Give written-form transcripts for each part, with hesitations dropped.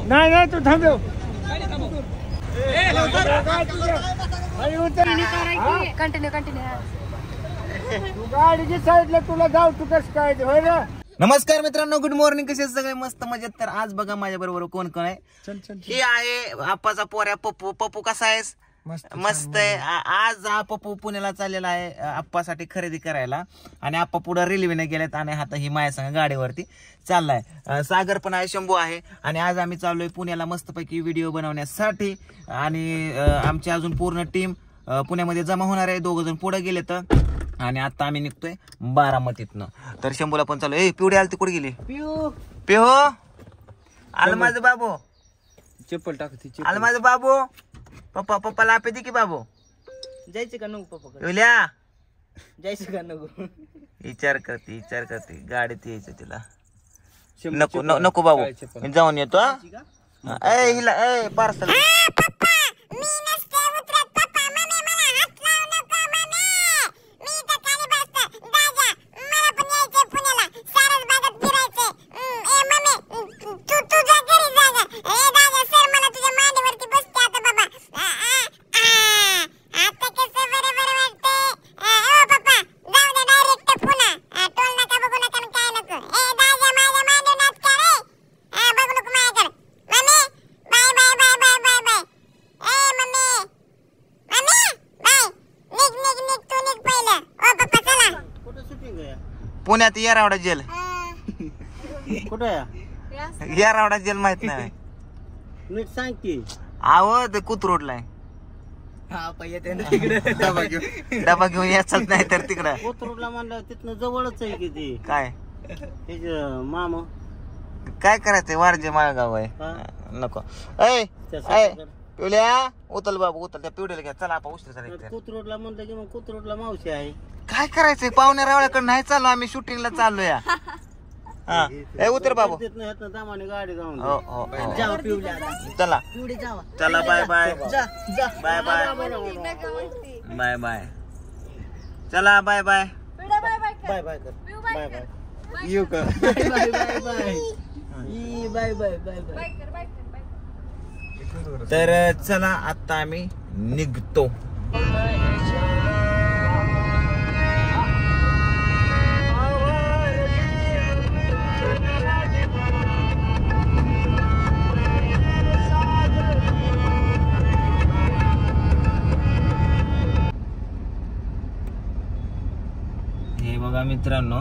नाही नाही तू थांबव कंटिन्यू कंटिन्यू तू गाडीची साईडला तुला जाऊ तू कसं काय होय ना. नमस्कार मित्रांनो, गुड मॉर्निंग. कसे सगळे मस्त मजेत. तर आज बघा माझ्या बरोबर कोण कोण आहे. ही आहे आप्पाचा पोऱ्या पप्पू. पप्पू कसा आहेस? मस्त आहे. आज हा पप्पू पुण्याला चाललेला आहे आप्पासाठी खरेदी करायला आणि आप्पा पुढे रेल्वेने गेलेत आणि आता ही माझ्या संग गाडीवरती चाललाय. सागर पण आहे, शंभू आहे आणि आज आम्ही चाललोय पुण्याला मस्तपैकी व्हिडिओ बनवण्यासाठी आणि आमची अजून पूर्ण टीम पुण्यामध्ये जमा होणार आहे. 2 जण पुढे गेले तर आणि आता आम्ही निघतोय बारामतीतनं. तर शंभूला पण चालू. ए पिवडी आली, कुठे गेली? पिहो आल माझं बाबू. चप्पल टाकते आल माझं बाबू. पप्पा पप्पाला आपे दे की बाबू. जायचं का नको पप्पा? युल्या जायचं का नको? विचार करते गाडीत यायचं तिला. नको नको बाबू, मी जाऊन येतो. ए हिला ए पार्सल. पुण्यात येरावडा जेल. कुठे येरावडा जेल माहित नाही? नीट सांग की. आव ते कुत्रोडला आहे. डबा घेऊन याचाच नाही तर तिकडं कोथरूडला म्हणलं तिथनं जवळच आहे की ते. काय त्याच मामा काय करायचंय? वारजे माळगाव आहे. नको. ऐ पिवल्या उतल बाबू उतल. त्या पिवड्याला घ्या. चला आपण उशीर झाला. कोथरूडला म्हणलं की मग कोथरूडला मावशी आहे. काय करायचंय? पाहुण्या रावळ्याकडे नाही चाललो आम्ही, शूटिंगला चाललो या. हा ए उतर बाबू. दामाने गाडी जाऊन चला चला. Bye bye bye bye bye bye. चला बाय बाय बाय बाय कर. बाय बाय येऊ का? Bye bye bye bye bye bye. तर चला आता आम्ही निघतो. हे बघा मित्रांनो,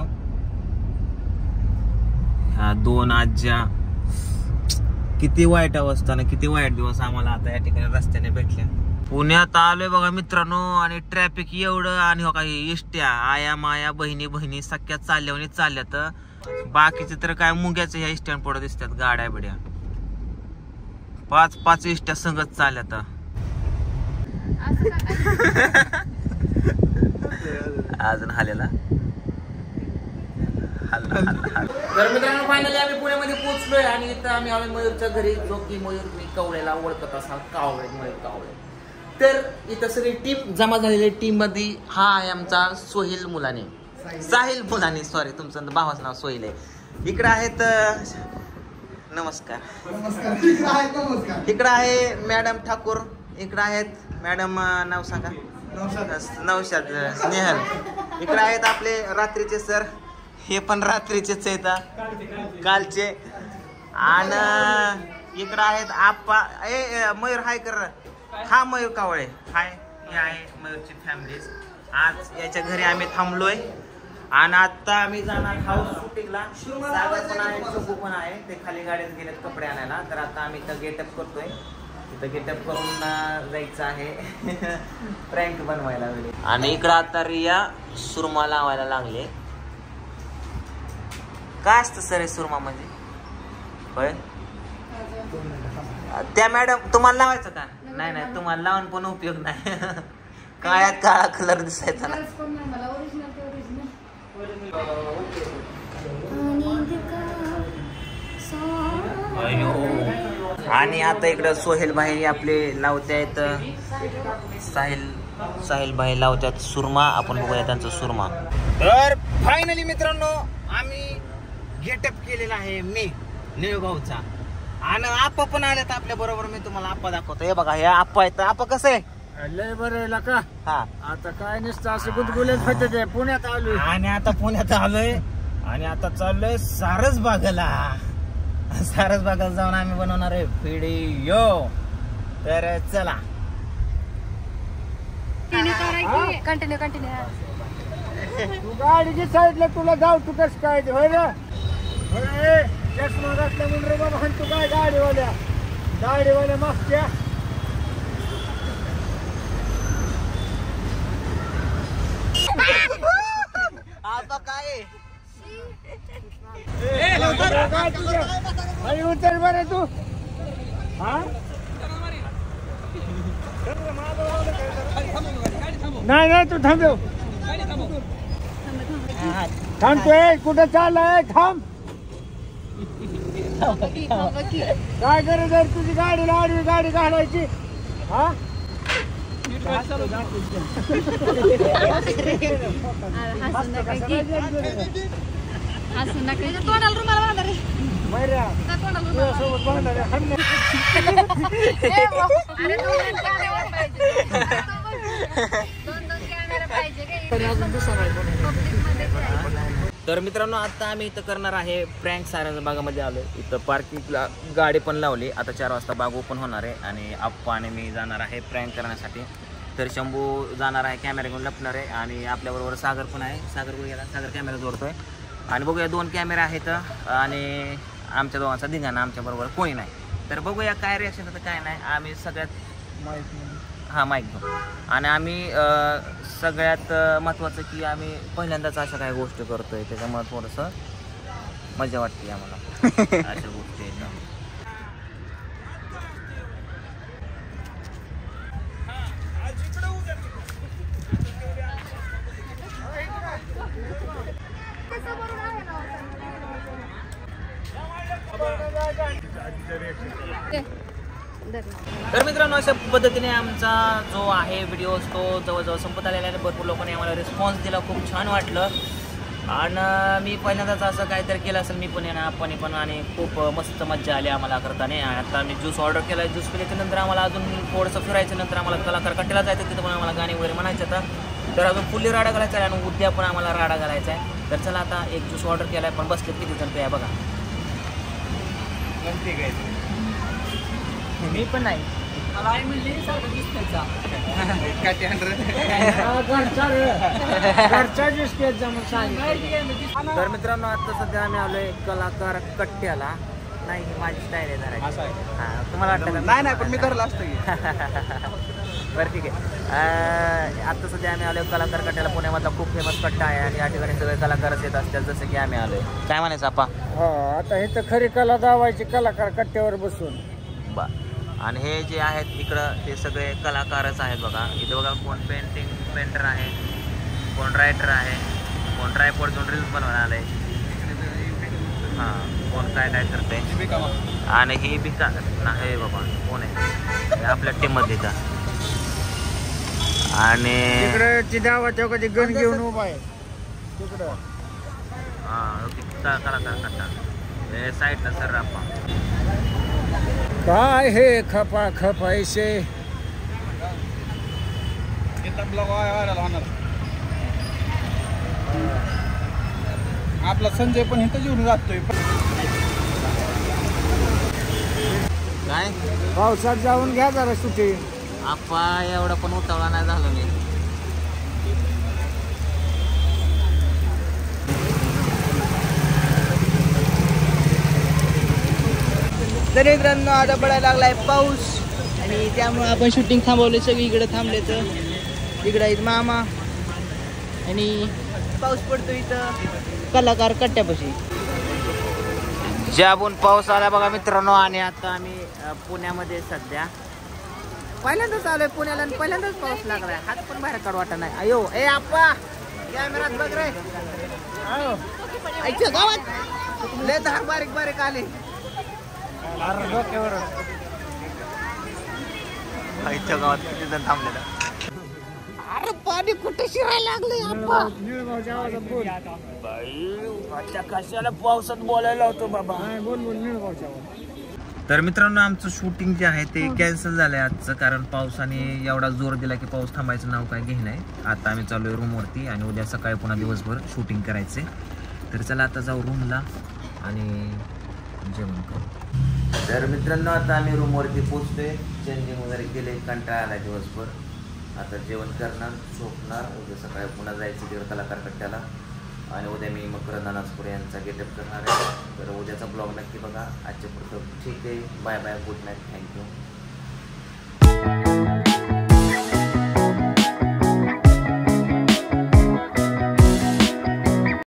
ह्या 2 आज्या. किती वाईट अवस्था ना, किती वाईट दिवस आम्हाला आता या ठिकाणी रस्त्याने भेटल्या. पुण्यात आलोय बघा मित्रांनो आणि ट्रॅफिक एवढं आणि हो काही इष्ट्या आया माया बहिणी सख्या चालल्या तर बाकीचे तर काय मुंग्याच ह्या इष्ट्यान पुढे दिसतात. गाड्या बिड्या 5 इष्ट्या संगत चालल्यात. अजून हालेला. तर मित्रांनो फायनली आम्ही पुण्यामध्ये पोहोचलोय आणि इथं आम्ही आलोय मयूरच्या घरी, जो की मयूर मी कवळेला ओळखत असाल. मयूर कावळे. तर इथं सगळी टीम जमा झालेली. टीम मध्ये हा आहे आमचा साहिल मुलानी. सॉरी, तुमचं भावाचं नाव सोहिल आहे. इकडे आहेत नमस्कार. इकडे आहे मॅडम ठाकूर. इकडे आहेत मॅडम नाव सांगा. नौशाद स्नेहल. इकडे आहेत आपले रात्रीचे सर. हे पण रात्रीचेच आहेत कालचे. आणि इकडे आहेत आप्पा. मयूर हाय कर. हा मयूर कावळे हाय. हे आहे मयूरची फॅमिली. आज याच्या घरी आम्ही थांबलोय आणि आता आम्ही जाणार हाऊस शूटिंगला. सागर पण आहे, शंभू पण आहे. ते खाली गाडीत गेलेत कपडे आणायला. तर आता आम्ही इथं गेटअप करतोय. इथं गेटअप करून जायचं आहे प्रँक बनवायला. आणि इकडं आता रिया सुरमा लावायला लागले. काय असतं सर हे सुरमा म्हणजे? होय त्या मॅडम तुम्हाला लावायचं का? नाही तुम्हाला लावून पण उपयोग नाही. काळा कलर दिसायचा ना. आणि आता इकडं सोहेल भाई आपले लावते आहेत. साहिल भाई लावतात सुरमा. आपण बघूया त्यांचा सुरमा. तर फायनली मित्रांनो आम्ही गेटअप केलेला आहे मी निळगावचा. आणि आप्पा पण आलेत आपल्या बरोबर. मी तुम्हाला आप्पा दाखवतो. हे बघा, हे आप्पा आहेत. आप्पा कसं आहे? लय बरं आहे का? हा, आता काय नुसतं असं गुदगुलेत होते ते. पुण्यात आलोय आणि आता पुण्यात आलोय आणि आता चाललोय सारसबागला. सारसबागला जाऊन आम्ही बनवणार आहे व्हिडिओ. तर चला कंटिन्यू. तू गाडीची साईडला तुला जाऊ तू कसं काय होय रे? होय, चष्मा घातला म्हणून रे बाबा. तू काय गाडीवाल्या मागच्या आप्पा काय काय तुझ्या आणि उतर बरं तू. हा नाही तू थांबव. थांबतोय कुठं चाललाय? थांब. काय गरज आहे तुझी गाडीला आडवी गाडी घालायची? हा तर मित्रांनो, आता आम्ही इथं करणार आहे प्रँक. सारसबागामध्ये आलोय. इथं पार्किंगला गाडी पण लावली. आता 4 वाजता बाग ओपन होणार आहे आणि आप्पा आणि मी जाणार आहे प्रँक करण्यासाठी. तर शंभू जाणार आहे, कॅमेरा घेऊन लपणार आहे. आणि आपल्याबरोबर सागर पण आहे. सागर कुठे गेला? सागर कॅमेरा जोडतोय. आणि बघूया 2 कॅमेरा आहेत आणि आमच्या दोघांचा धिंगाणा. आमच्याबरोबर कोणी नाही. तर बघूया काय रिॲक्शन होतं काय नाही. आम्ही सगळ्यात माईक घेऊ. आणि आम्ही सगळ्यात महत्त्वाचं की आम्ही पहिल्यांदाच अशा काही गोष्टी करतोय. त्याच्यामुळे थोडंसं मजा वाटते आम्हाला अशा गोष्टी आहेत. तर मित्रांनो, अशा पद्धतीने आमचा जो आहे व्हिडिओ तो जवळजवळ संपत आलेला आहे. भरपूर लोकांनी आम्हाला रिस्पॉन्स दिला, खूप छान वाटलं. आणि मी पहिल्यांदाच असं काहीतरी केलं असेल मी पण आहे ना, आपण पण. आणि खूप मस्त मजा आली आम्हाला करताना. आता आम्ही ज्यूस ऑर्डर केला. ज्यूस पिल्याच्या नंतर आम्हाला अजून थोडंसं फिरायचं. नंतर आम्हाला कलाकार कट्ट्याला जायचं. तिथं पण आम्हाला गाणी वगैरे म्हणायचं होतं. तर अजून फुल्ली राडा घालायचा आहे आणि उद्या पण आम्हाला राडा घालायचा आहे. तर चला आता एक ज्यूस ऑर्डर केला आहे. पण बसले किती जण ते आहे बघा. मी पण नाही. तर मित्रांनो, आता सध्या आम्ही आलोय कलाकार कट्ट्याला. नाही, ही माझी स्टाईल आहे जरा. तुम्हाला वाटतं का? नाही पण मी धरला असतं. बरं ठीक आहे. आता सध्या आम्ही आलोय कलाकार कट्ट्याला. पुण्यामधला खूप फेमस कट्टा आहे आणि या ठिकाणी सगळे कलाकारच येत असतात जसं की आम्ही आलोय. काय म्हणायचं आपा? आता हे तर खरी कला दावायची कलाकार कट्ट्यावर बसून. बा, आणि हे जे आहेत इकडं ते सगळे कलाकारच आहेत बघा. इथं बघा, कोण पेंटर आहे, कोण रायटर आहे, कोण ट्रायपॉड घेऊन रील्स बनवायला आलंय. हां, कोण काय करते. आणि ही बिका नाही बाबा, कोण आहे आपल्या टीममध्ये का? आणि तिकडे दावाच्या कधी गण घेऊन उभा आहे तिकडं. हां, कलाकार कट्टा हे साईडला सर आपा. काय हे खपा खपायचे. आपला संजय पण इथं जेवून जातोय. काय पावसात जाऊन घ्या जरा सुट्टी. आपा एवढा पण उतावळा नाही झालो मी. तर मित्रांनो, आता पडायला लागलाय पाऊस आणि त्यामुळे आपण शूटिंग थांबवले. सगळी इकडे थांबले. तर इकडे आहेत मामा आणि पाऊस पडतो इथं कलाकार कट्ट्यापाशी. ज्याबून पाऊस आला बघा मित्रांनो. आणि आता आम्ही पुण्यामध्ये सध्या पहिल्यांदाच आलोय पुण्याला आणि पहिल्यांदाच पाऊस लागलाय. हात पण बाहेर काढ वाटत नाही. अयो ए आप्पा, कॅमेरात बघ रे. आईच्या गावात लय धार बारीक बारीक आले. आईच्या गावात किती जण थांबलेलं. अरे पाणी कुठे शिरायला लागले आप्पा. कशाला पावसात बोलायला होतो बाबा. बोल बोल निळ पावसावर. तर मित्रांनो आमचं शूटिंग जे आहे ते कॅन्सल झालंय आजचं, कारण पावसाने एवढा जोर दिला की पाऊस थांबायचं नाव काय घेणं आहे. आता आम्ही चालू आहे रूमवरती आणि उद्या सकाळी पुन्हा दिवसभर शूटिंग करायचे. तर चला आता जाऊ रूमला आणि जेवण करू. तर मित्रांनो आता आम्ही रूमवरती पोचतोय, चेंजिंग वगैरे केले, कंटाळा आला दिवसभर. आता जेवण करणार, झोपणार, उद्या सकाळी पुन्हा जायचं तिकडे कलाकार कट्ट्याला आणि उद्या मी मकरंद अनासपुर यांचा गेटअप करणार आहे. तर उद्याचा ब्लॉग नक्की बघा. आजच्या पुरतं ठीक आहे, bye bye, good night, thank you.